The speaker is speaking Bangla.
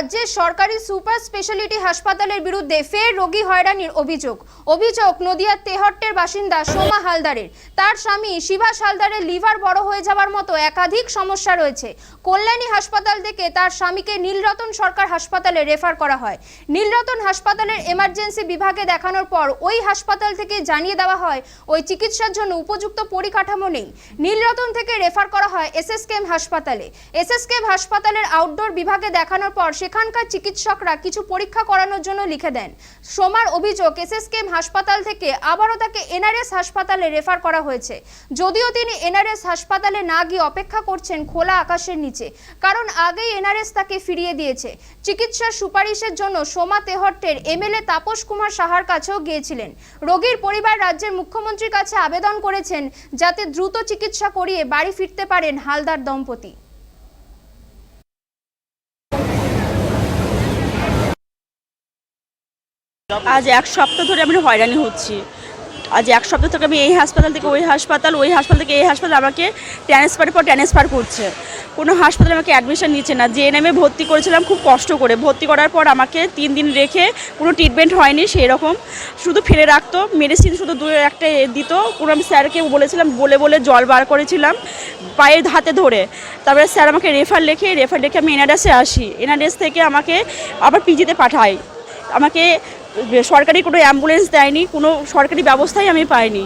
রাজ্যের সরকারি সুপার স্পেশালিটি হাসপাতালের বিরুদ্ধে ফের রোগী হয়রানির অভিযোগ নদিয়ার তেহট্টের বাসিন্দা সোমা হালদারের। তার স্বামী শিভাস হালদারের লিভার বড় হয়ে যাওয়ার মতো একাধিক সমস্যা রয়েছে। কল্যাণী হাসপাতাল থেকে তার স্বামীকে নীলরতন সরকার হাসপাতালে রেফার করা হয়। নীলরতন হাসপাতালের এমার্জেন্সি বিভাগে দেখানোর পর ওই হাসপাতাল থেকে জানিয়ে দেওয়া হয় ওই চিকিৎসার জন্য উপযুক্ত পরিকাঠামো নেই। নীলরতন থেকে রেফার করা হয় এসএসকেএম হাসপাতালে। এসএসকেএম হাসপাতালের আউটডোর বিভাগে দেখানোর পর সেখানকার চিকিৎসকরা কিছু পরীক্ষা করানোর জন্য লিখে দেন। সোমার অভিযোগ, এসএসকেএম হাসপাতাল থেকে আবারও তাকে এনআরএস হাসপাতালে রেফার করা হয়েছে। যদিও তিনি এনআরএস হাসপাতালে না গিয়ে অপেক্ষা করছেন খোলা আকাশের নিচে, কারণ আগেই এনআরএস তাকে ফিরিয়ে দিয়েছে। চিকিৎসার সুপারিশের জন্য সোমা তেহট্টের এমএলএ তাপস কুমার সাহার কাছেও গিয়েছিলেন। রোগীর পরিবার রাজ্যের মুখ্যমন্ত্রীর কাছে আবেদন করেছেন যাতে দ্রুত চিকিৎসা করিয়ে বাড়ি ফিরতে পারেন হালদার দম্পতি। আজ এক সপ্তাহ ধরে আমি হয়রানি হচ্ছি। আজ এক সপ্তাহ থেকে আমি এই হাসপাতাল থেকে ওই হাসপাতাল থেকে এই হাসপাতাল আমাকে ট্রান্সফার করছে। কোনো হাসপাতালে আমাকে অ্যাডমিশন নিচ্ছে না। জেএনএমে ভর্তি করেছিলাম খুব কষ্ট করে। ভর্তি করার পর আমাকে 3 দিন রেখে কোনো ট্রিটমেন্ট হয়নি, সেই রকম শুধু ফেলে রাখতো। মেডিসিন শুধু 2-1টা দিত। কোনো আমি স্যারকে বলেছিলাম, বলে জল বার করেছিলাম পায়ের হাতে ধরে। তারপরে স্যার আমাকে রেফার লেখে আমি এনআরএসে আসি। এনআরএস থেকে আমাকে আবার পিজিতে পাঠায়। আমাকে সরকারি কোনো অ্যাম্বুলেন্স দেয়নি, কোনো সরকারি ব্যবস্থাই আমি পাইনি।